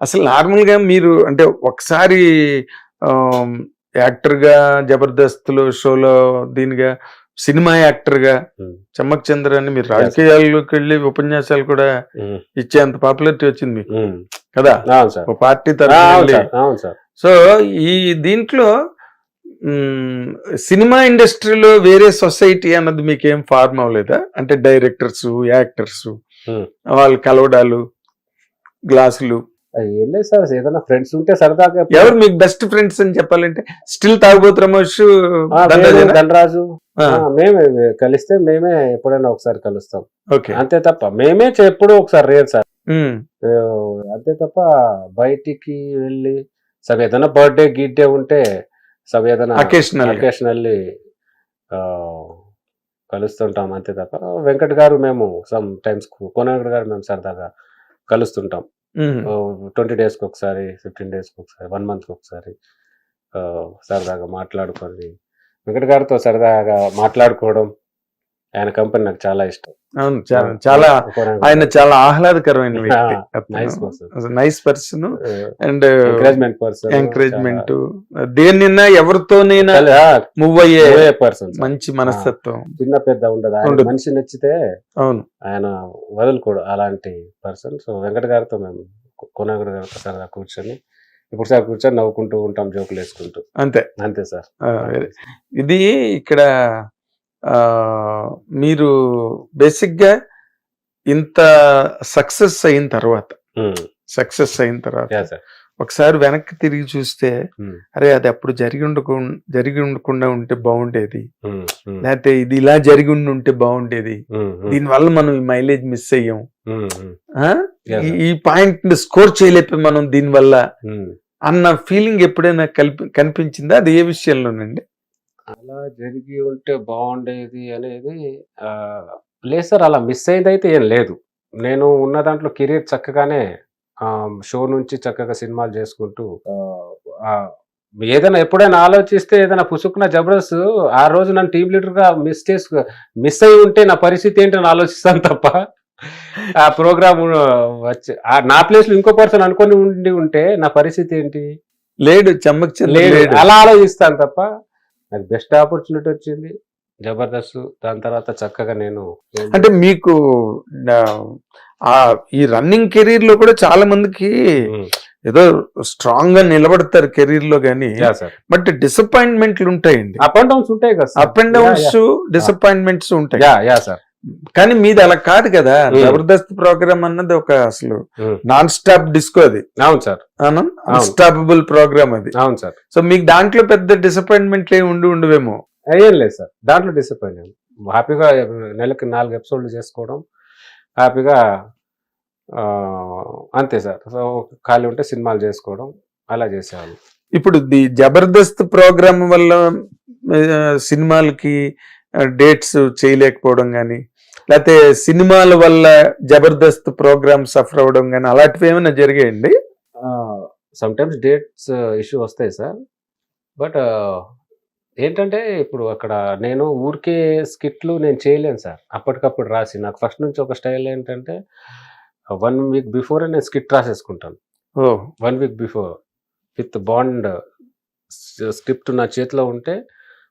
అసలు నార్మల్ గా మీరు అంటే ఒకసారి ఆమ్, యాక్టర్ గా జబర్దస్త్ షోలో దీనిగా సినిమా యాక్టర్ గా ఉమ్, చమ్మక్ చంద్ర అని మీరు Yes. రాజకీయాల్లోకి వెళ్ళి ఉపన్యాసాలు కూడా ఉమ్, ఇచ్చేంత పాపులారిటీ వచ్చింది మీకు ఉమ్. కదా, అవును సార్, ఒక పార్టీ అవును తరఫున. సార్, అవును సార్. సో ఈ దీంట్లో మ్, సినిమా ఇండస్ట్రీలో వేరే సొసైటీ అన్నది మీకు ఏం ఫార్మ్ అవ్వలేదా? అంటే డైరెక్టర్స్, యాక్టర్స్ ఉమ్. వాళ్ళు కలవడాలు, గ్లాసులు. ఏం లేదు సార్, ఏదైనా ఫ్రెండ్స్ ఉంటే సరదాగా ఎవరు మీకు బెస్ట్ ఫ్రెండ్స్ అని చెప్పాలంటే స్టిల్ తాగుబోతు రమేష్, మేము, ధనరాజు, ఆ. మేమే కలిస్తే మేమే ఎప్పుడైనా ఒకసారి కలుస్తాం, ఓకే. అంతే తప్ప మేమే ఎప్పుడూ ఒకసారి రేర్ సార్. అంతే తప్ప బయటికి వెళ్ళి సగ ఏదైనా బర్త్డే గిడ్డే ఉంటే సగ ఏదైనా Occasional గా. అకేషనల్లీ కలుస్తుంటాం, అంతే తప్ప వెంకట్ గారు మేము సమ్ టైమ్స్ కోనగడ్ గారు మేము సరదాగా కలుస్తుంటాం. 20 డేస్కి ఒకసారి, 15 డేస్కి ఒకసారి, 1 మంత్కి ఒకసారి సరదాగా మాట్లాడుకొని వెంకట్ గారితో సరదాగా మాట్లాడుకోవడం, ఆయన కంపెనీ నాకు చాలా ఇష్టం. అవును, చాలా ఆయన చాలా ఆహ్లాదకరమైన వ్యక్తి, nice person, nice person and encouragement person, encouragement, దేన్నైనా ఎవరితోనైనా మూవ్ అయ్యే పర్సన్, మంచి మనస్తత్వం, చిన్న పెద్ద ఉండదు. ఆయన ఉండదు. మనిషి నచ్చితే అవును. ఆయన వదులుకోడు అలాంటి పర్సన్. సో వెంకట గారితో మేము కోనగడ్ గారితో సరదా కూర్చొని ఇప్పుడు సార్ కూర్చొని నవ్వుకుంటూ ఉంటాం, జోకులు వేసుకుంటూ, అంతే. అంతే సార్. ఇది ఇక్కడ మీరు బేసిక్ గా ఇంత సక్సెస్ అయిన తర్వాత యా సార్. ఒకసారి వెనక్కి తిరిగి చూస్తే అరే అది అప్పుడు జరిగి ఉండకుండా ఉంటే బాగుండేది, లేకపోతే ఇది ఇలా జరిగి ఉంటే బాగుండేది, దీనివల్ల మనం ఈ మైలేజ్ మిస్ అయ్యాం, ఈ పాయింట్ స్కోర్ చేయలేకపోయి మనం దీనివల్ల అన్న ఫీలింగ్ ఎప్పుడైనా కనిపించిందా? అది ఏ విషయంలోనండి? అలా జరిగి ఉంటే బాగుండేది అనేది లేదు సార్, అలా మిస్ అయింది అయితే ఏం లేదు. నేను ఉన్న దాంట్లో కెరీర్ చక్కగానే షో నుంచి చక్కగా సినిమాలు చేసుకుంటూ ఏదైనా ఎప్పుడైనా ఆలోచిస్తే ఏదైనా పుసుకున్న జబర్దస్త్ ఆ రోజు నన్ను టీమ్ లీడర్ గా మిస్ అయి ఉంటే నా పరిస్థితి ఏంటని ఆలోచిస్తాను తప్ప ఆ ప్రోగ్రామ్ వచ్చి నా ప్లేస్ లో ఇంకో పర్సన్ అనుకొని ఉంటే నా పరిస్థితి ఏంటి, లేడు చమ్మక్ లేదు అలా ఆలోచిస్తాను తప్ప. నాకు బెస్ట్ ఆపర్చునిటీ వచ్చింది జబర్దస్త్, దాని తర్వాత చక్కగా నేను అంటే మీకు ఈ రన్నింగ్ కెరీర్ లో కూడా చాలా మందికి ఏదో స్ట్రాంగ్ గా నిలబడతారు కెరీర్ లో గానీ, బట్ డిసప్పాయింట్మెంట్లు ఉంటాయండి, అప్ అండ్ డౌన్స్ ఉంటాయి కదా, అప్ అండ్ డౌన్స్ డిసప్పాయింట్మెంట్స్ ఉంటాయి. సార్. కానీ మీది అలా కాదు కదా, జబర్దస్త్ ప్రోగ్రామ్ అన్నది ఒక అసలు నాన్ స్టాప్ డిస్కో, అది అవును సార్, అన్స్టాపబుల్ ప్రోగ్రామ్ అది. అవును సార్. సో మీకు దాంట్లో పెద్ద డిసప్పాయింట్మెంట్లు ఏమి ఉండవేమో? ఏం లేదు సార్, దాంట్లో డిసప్పాయింట్. హ్యాపీగా నెలకి 4 ఎపిసోడ్లు చేసుకోవడం, హ్యాపీగా అంతే సార్. సో ఖాళీ ఉంటే సినిమాలు చేసుకోవడం, అలా చేసేవాళ్ళు. ఇప్పుడు ది జబర్దస్త్ ప్రోగ్రామ్ వల్ల సినిమాలకి డేట్స్ చేయలేకపోవడం కానీ, లేకపోతే సినిమాల వల్ల జబర్దస్త్ ప్రోగ్రామ్ సఫర్ అవడం కానీ అలాంటివి ఏమైనా జరిగాయండి? సమ్ టైమ్స్ డేట్స్ ఇష్యూ వస్తాయి సార్, బట్ ఏంటంటే ఇప్పుడు అక్కడ నేను ఊరికే స్కిట్లు నేను చేయలేను సార్, అప్పటికప్పుడు రాసి. నాకు ఫస్ట్ నుంచి ఒక స్టైల్ ఏంటంటే 1 వీక్ బిఫోర్ నేను స్కిట్ రాసేసుకుంటాను. 1 week before with bound script నా చేతిలో ఉంటే,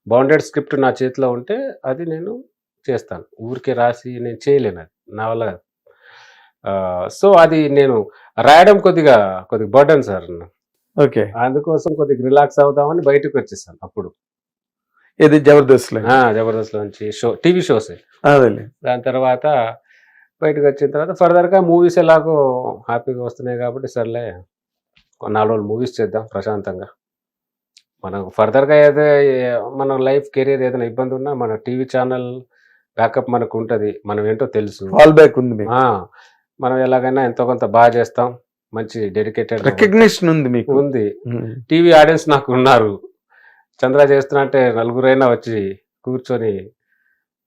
బాండెడ్ స్క్రిప్ట్ నా చేతిలో ఉంటే అది నేను చేస్తాను. ఊరికే రాసి నేను చేయలేను, అది నా వల్ల. సో అది నేను రాయడం కొద్దిగా బర్డన్ సార్. ఓకే, అందుకోసం కొద్దిగా రిలాక్స్ అవుదామని బయటకు వచ్చేసాను అప్పుడు. ఇది జబర్దస్త్ జబర్దస్త్ నుంచి టీవీ షోస్. దాని తర్వాత బయటకు వచ్చిన తర్వాత ఫర్దర్గా మూవీస్ ఎలాగో హ్యాపీగా వస్తున్నాయి కాబట్టి సర్లే 4 రోజులు మూవీస్ చేద్దాం ప్రశాంతంగా. మనకు ఫర్దర్గా మన లైఫ్ కెరీర్ ఏదైనా ఇబ్బంది ఉన్నా మన టీవీ ఛానల్ బ్యాకప్ మనకు ఉంటుంది, మనం ఏంటో తెలుసు, ఆల్ బ్యాక్ ఉంది, మనం ఎలాగైనా ఎంతో కొంత బాగా చేస్తాం, మంచి డెడికేటెడ్ రికగ్నిషన్ ఉంది మీకు, ఉంది. టీవీ ఆడియన్స్ నాకు ఉన్నారు, చంద్ర చేస్తున్నా అంటే నలుగురైనా వచ్చి కూర్చొని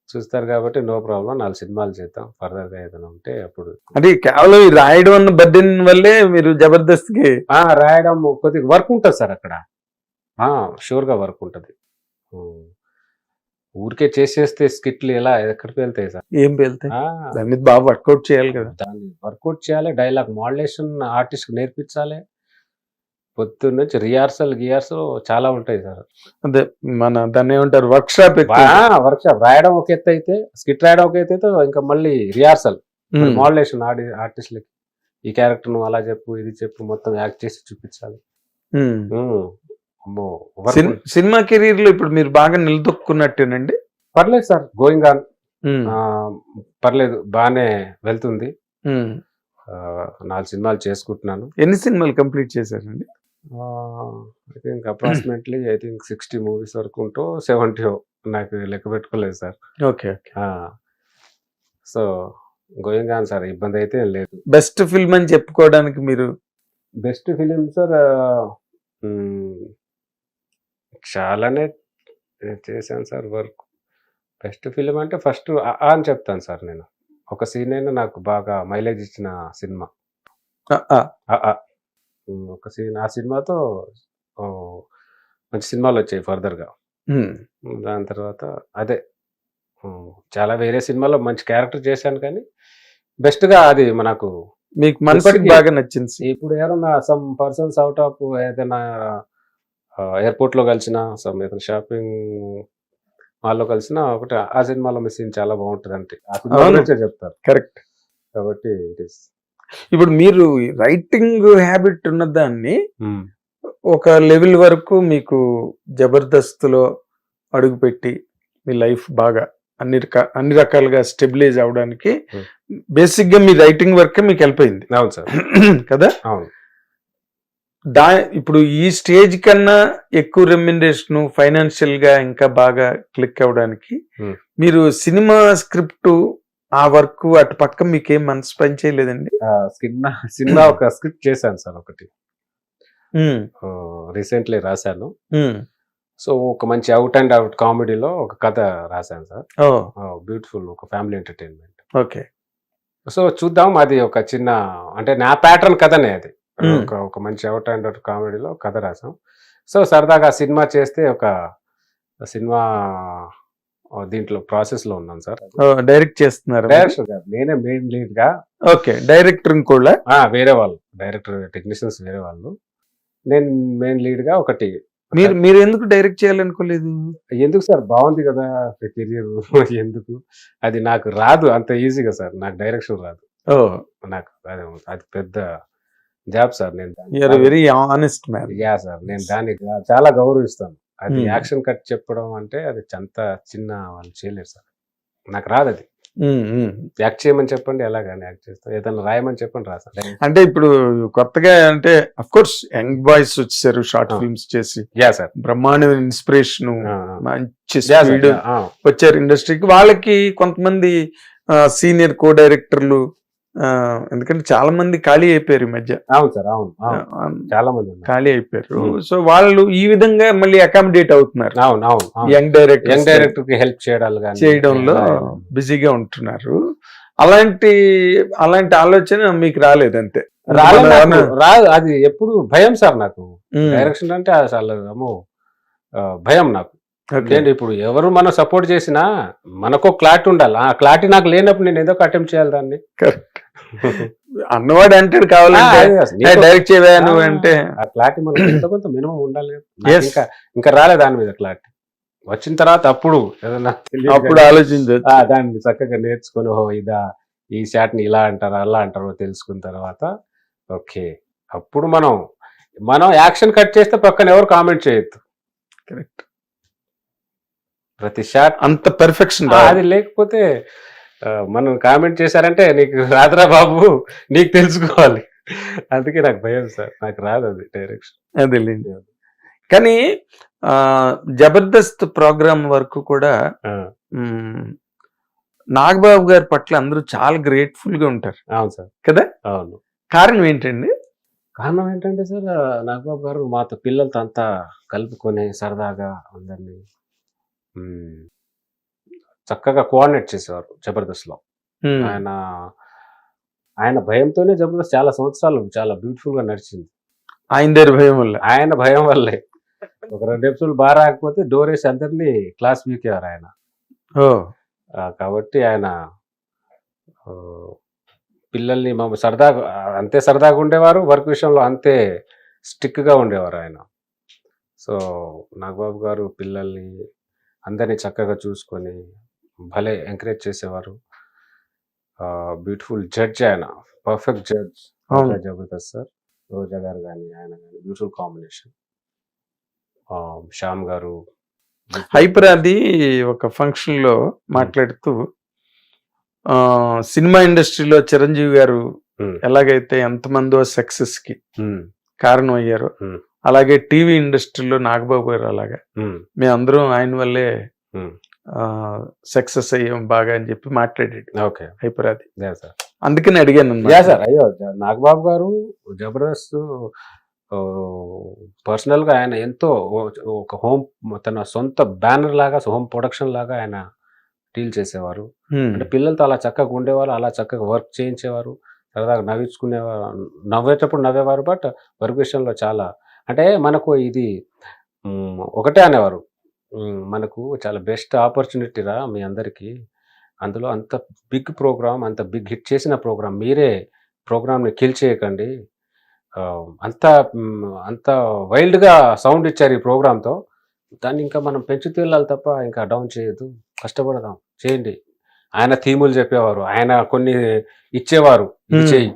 చూస్తారు కాబట్టి నో ప్రాబ్లం, 4 సినిమాలు చేద్దాం, ఫర్దర్గా ఏదైనా ఉంటే అప్పుడు. అంటే కేవలం రాయడం అన్న బర్డెన్ వల్లే మీరు జబర్దస్త్కి రాయడం కొద్దిగా వర్క్ ఉంటుంది సార్ అక్కడ, షూర్గా వర్క్ ఉంటుంది. ఊరికే చేసేస్తే స్కిట్లు ఎలా ఎక్కడికి వెళ్తాయి సార్. ఏం వెళ్తాయి దాని మీద బాగా వర్కౌట్ చేయాలి కదా. దాన్ని వర్కౌట్ చేయాలి, డైలాగ్ మాడ్యులేషన్ ఆర్టిస్ట్ నేర్పించాలి, పొద్దున్న నుంచి రిహార్సల్ చాలా ఉంటాయి సార్. అదే మన దాన్ని ఏమంటారు వర్క్ షాప్ వర్క్ షాప్ రాయడం ఒక ఎత్తు అయితే, స్కిట్ రాయడం ఒక ఎత్తు అయితే, ఇంకా మళ్ళీ రిహార్సల్ మాడ్యులేషన్ ఆర్టిస్ట్లకి ఈ క్యారెక్టర్ నువ్వు అలా చెప్పు, ఇది చెప్పు, మొత్తం యాక్ట్ చేసి చూపించాలి. అమ్మో, సినిమా కెరీర్ లో ఇప్పుడు మీరు బాగా నిలదొక్కున్నట్టేనండి. పర్లేదు సార్, గోయింగ్ ఆన్, పర్లేదు, బాగానే వెళ్తుంది. 4 సినిమాలు చేసుకుంటున్నాను. ఎన్ని సినిమాలు కంప్లీట్ చేశారండి? ఐ థింక్ అప్రాక్సిమేట్లీ 60 మూవీస్ వరకు ఉంటూ 70 నాకు లెక్క పెట్టుకోలేదు sir. Okay. So going on sir, ఇబ్బంది అయితే లేదు. బెస్ట్ ఫిల్మ్ అని చెప్పుకోవడానికి మీరు? బెస్ట్ ఫిలిం సార్ చాలానే చేశాను సార్ వర్క్. బెస్ట్ ఫిలిం అంటే ఫస్ట్ అని చెప్తాను సార్. నేను ఒక సీన్ అయినా నాకు బాగా మైలేజ్ ఇచ్చిన సినిమా ఒక సీన్. ఆ సినిమాతో మంచి సినిమాలు వచ్చాయి ఫర్దర్గా. దాని తర్వాత అదే చాలా వేరే సినిమాలో మంచి క్యారెక్టర్ చేశాను, కానీ బెస్ట్గా అది మనకు మీకు మనసుకి బాగా నచ్చింది. ఇప్పుడు ఎవరన్నా సమ్ పర్సన్స్ అవుట్ ఆఫ్ ఏదైనా ఎయిర్పోర్ట్ లో కలిసిన, సమ్ ఏదైనా షాపింగ్ మాల్లో కలిసిన ఒకటి ఆ సినిమాలో మిస్సింగ్ చాలా బాగుంటుంది అంటే ఆ సినిమా చెప్తారు. కరెక్ట్. కాబట్టి ఇట్ ఈస్. ఇప్పుడు మీరు రైటింగ్ హ్యాబిట్ ఉన్నదాన్ని ఒక లెవెల్ వరకు మీకు జబర్దస్త్లో అడుగుపెట్టి మీ లైఫ్ బాగా అన్ని రకాలుగా స్టెబిలైజ్ అవడానికి బేసిక్ గా మీ రైటింగ్ వర్క్ మీకు హెల్ప్ అయింది. అవును సార్. కదా. అవును. ఇప్పుడు ఈ స్టేజ్ కన్నా ఎక్కువ రెమ్యునరేషన్ ఫైనాన్షియల్ గా ఇంకా బాగా క్లిక్ అవడానికి మీరు సినిమా స్క్రిప్ట్ ఆ వర్క్ అటు పక్క మీకేం మనసు పని చేయలేదండి? సినిమా ఒక స్క్రిప్ట్ చేశాను సార్, ఒకటి రీసెంట్లీ రాశాను. సో ఒక మంచి అవుట్ అండ్ అవుట్ కామెడీలో ఒక కథ రాశాను సార్. బ్యూటిఫుల్, ఒక ఫ్యామిలీ ఎంటర్టైన్మెంట్. ఓకే. సో చూద్దాం, అది ఒక చిన్న అంటే నా ప్యాటర్న్ కథనే అది. ఒక మంచి అవుట్ అండ్ అవుట్ కామెడీలో కథ రాసాం. సో సరదాగా సినిమా చేస్తే ఒక సినిమా దీంట్లో ప్రాసెస్ లో ఉన్నాను సార్. డైరెక్ట్ చేస్తున్నారు? డైరెక్టర్ గారు, నేనే మెయిన్ లీడ్ గా. ఓకే. డైరెక్టర్ కూడా వేరే వాళ్ళు, డైరెక్టర్ టెక్నీషియన్స్ వేరే వాళ్ళు, నేను మెయిన్ లీడ్ గా ఒకటి. మీరు ఎందుకు డైరెక్ట్ చేయాలనుకోలేదు? ఎందుకు సార్, బాగుంది కదా కెరియర్, ఎందుకు, అది నాకు రాదు అంత ఈజీగా సార్, నాకు డైరెక్షన్ రాదు. నాకు అది పెద్ద జాబ్ సార్. నేను very honest man. Yeah sir, నేను దాన్ని చాలా గౌరవిస్తాను. అది యాక్షన్ కట్ చెప్పడం అంటే అది అంత చిన్న వాళ్ళు చేయలేరు సార్, నాకు రాదు అది. యాక్ట్ చేయమని చెప్పండి, ఎలాగని యాక్ట్ చేస్తాం, ఏదైనా రాయమని చెప్పండి రాసాను. అంటే ఇప్పుడు కొత్తగా అంటే అఫ్ కోర్స్ యంగ్ బాయ్స్ వచ్చేసారు షార్ట్ ఫిల్మ్స్ చేసి. యా సార్, బ్రహ్మాండమైన ఇన్స్పిరేషన్, మంచి స్పీడ్ వచ్చారు ఇండస్ట్రీకి. వాళ్ళకి కొంతమంది సీనియర్ కో డైరెక్టర్లు, ఎందుకంటే చాలా మంది ఖాళీ అయిపోయారు ఈ మధ్య. అవును సార్, అవును, చాలా మంది ఖాళీ అయిపోయారు. సో వాళ్ళు ఈ విధంగా మళ్ళీ అకామిడేట్ అవుతున్నారు. అవును, అవును, యంగ్ డైరెక్టర్ కి హెల్ప్ చేయడంలో బిజీగా ఉంటున్నారు. అలాంటి ఆలోచన మీకు రాలేదంతే? రాదు, అది ఎప్పుడు భయం సార్ నాకు. డైరెక్షన్ అంటే అసలు భయం నాకు. ఇప్పుడు ఎవరు మనం సపోర్ట్ చేసినా మనకు క్లారిటీ ఉండాలి. ఆ క్లారిటీ నాకు లేనప్పుడు నేను ఏదో అటెంప్ట్ చేయాలి దాన్ని. అన్నవాడు అంటాడు కావాలంటే డైరెక్ట్ చేయను అంటే, ఆ క్లారిటీ మనకు ఎంతో కొంత మినిమం ఉండాలి. ఇంకా రాలే దాని మీద క్లారిటీ. వచ్చిన తర్వాత అప్పుడు ఏదన్నా ఆలోచించవచ్చు, దాన్ని చక్కగా నేర్చుకుని, ఓహో ఇదా, ఈ షాట్ ని ఇలా అంటారా అలా అంటారో తెలుసుకున్న తర్వాత ఓకే, అప్పుడు మనం యాక్షన్ కట్ చేస్తే పక్కన ఎవరు కామెంట్ చేయొద్దు. కరెక్ట్. ప్రతి షాట్ అంత పెర్ఫెక్షన్ అది లేకపోతే మనం కామెంట్ చేశారంటే నీకు రాదురా బాబు, నీకు తెలుసుకోవాలి. అందుకే నాకు భయం సార్, నాకు రాదు అది డైరెక్షన్. అదేలేండి. కానీ జబర్దస్త్ ప్రోగ్రామ్ వరకు కూడా నాగబాబు గారి పట్ల అందరూ చాలా గ్రేట్ఫుల్ గా ఉంటారు. అవును సార్, కదా. అవును. కారణం ఏంటండి? కారణం ఏంటంటే సార్, నాగబాబు గారు మాతో పిల్లలతో అంతా కలుపుకొని సరదాగా అందరినీ చక్కగా కోఆర్డినేట్ చేసేవారు జబర్దస్త్ లో. ఆయన భయంతోనే జబర్దస్త్ చాలా సంవత్సరాలు చాలా బ్యూటిఫుల్ గా నడిచింది. ఆయన భయం వల్లే ఒక 2 ఎపిసోడ్లు బాగా రాకపోతే డోర్ వేసి అందరినీ క్లాస్ వీకేవారు ఆయన. ఓ కాబట్టి ఆయన ఆ, పిల్లల్ని సరదాగా అంతే సరదాగా ఉండేవారు, వర్క్ విషయంలో అంతే స్టిక్గా ఉండేవారు ఆయన. సో నాగబాబు గారు పిల్లల్ని అందరినీ చక్కగా చూసుకొని భలే ఎంకరేజ్ చేసేవారు. బ్యూటిఫుల్ జడ్జ్ ఆయన, పర్ఫెక్ట్ జడ్జ్. అవును. జబర్దస్త్ సార్. రోజా గారు కానీ ఆయన కానీ బ్యూటిఫుల్ కాంబినేషన్. శ్యామ్ గారు హైపర్ అది ఒక ఫంక్షన్ లో మాట్లాడుతూ ఆ సినిమా ఇండస్ట్రీలో చిరంజీవి గారు Hmm. ఎలాగైతే ఎంతమందో సక్సెస్ కి Hmm. కారణం అయ్యారో Hmm. అలాగే టీవీ ఇండస్ట్రీలో నాగబాబు గారు అలాగా Hmm. మేమందరం ఆయన వల్లే Hmm. సక్సెస్ అయ్యాం బాగా అని చెప్పి మాట్లాడాడు ఓకే. హైపర్ అది. Yeah sir. అందుకని అడిగాను యా అన్నమాట. సార్. అయ్యో నాగబాబు గారు జబర్దస్త్ పర్సనల్ గా ఆయన ఎంతో ఒక హోమ్, తన సొంత బ్యానర్ లాగా, హోమ్ ప్రొడక్షన్ లాగా ఆయన డీల్ చేసేవారు. Hmm. అంటే పిల్లలతో అలా చక్కగా ఉండేవారు, అలా చక్కగా వర్క్ చేయించేవారు, సరదాగా నవ్వించుకునేవారు, నవ్వేటప్పుడు నవ్వేవారు. బట్ వర్క్ విషయంలో చాలా అంటే మనకు ఇది ఒకటే అనేవారు, మనకు చాలా బెస్ట్ ఆపర్చునిటీ రా మీ అందరికీ, అందులో అంత బిగ్ ప్రోగ్రామ్, అంత బిగ్ హిట్ చేసిన ప్రోగ్రామ్, మీరే ప్రోగ్రామ్ని కిల్ చేయకండి, అంత అంత వైల్డ్గా సౌండ్ ఇచ్చారు ఈ ప్రోగ్రామ్తో, దాన్ని ఇంకా మనం పెంచుతూ వెళ్ళాలి తప్ప ఇంకా డౌన్ చేయొద్దు, కష్టపడదాం, చేయండి. ఆయన థీములు చెప్పేవారు, ఆయన కొన్ని ఇచ్చేవారు, ఇది చేయి,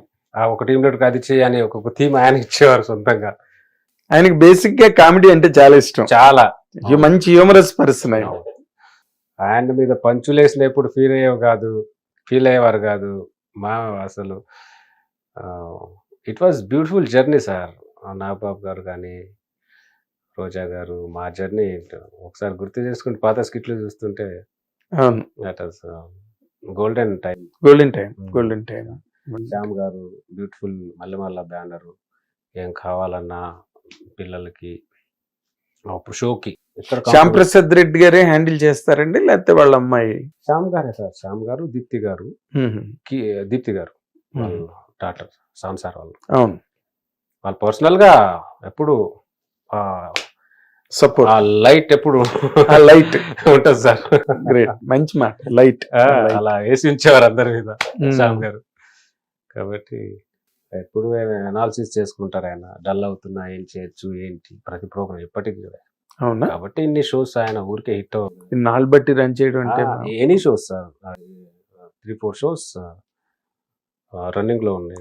ఒక టీం లీడర్కి అది చేయి అని ఒక్కొక్క థీమ్ ఆయన ఇచ్చేవారు సొంతంగా. ఆయనకి బేసిక్ గా కామెడీ అంటే చాలా ఇష్టం. చాలా మంచి హ్యూమరస్ పర్సన్ ఆయన. ఆయన మీద పంచులేసినప్పుడు ఫీల్ అయ్యేవారు కాదు మా అసలు. It was beautiful journey sir. Nagababu గారు కానీ రోజా గారు, మా జర్నీ ఒకసారి గుర్తు చేసుకుంటే పాత స్కిట్లు చూస్తుంటే అవును, that was golden time. Golden time, golden time. Shyam గారు బ్యూటిఫుల్ మల్లెమల్ల బ్యానరు, ఏం కావాలన్నా పిల్లలకి షోకి శ్యామ్ ప్రసాద్ రెడ్డి గారే హ్యాండిల్ చేస్తారండి లేకపోతే వాళ్ళ అమ్మాయి? శ్యామ్ గారే సార్. శ్యామ్ గారు, దీప్తి గారు, దీప్తి గారు వాళ్ళ డాటర్ సాన్సార్ వాళ్ళు. అవును, వాళ్ళు పర్సనల్ గా ఎప్పుడు సపోర్ట్, లైట్ ఎప్పుడు లైట్ ఉంటుంది సార్. గ్రేట్, మంచి మాట, లైట్. అలా వేసి ఉంచేవారు అందరి మీద శ్యామ్ గారు. కాబట్టి ఎప్పుడు అనాలిసిస్ చేసుకుంటారు ఆయన, డల్ అవుతున్నా ఏం చేయొచ్చు ఏంటి, ప్రతి ప్రోగ్రామ్ ఎప్పటికీ. అవునా? కాబట్టి ఇన్ని షోస్ ఆయన ఊరికే హిట్ అవుతుంది. నాలుగు బట్టి రన్ చేయడం అంటే any shows sir, 3-4 shows running లో ఉన్నాయి.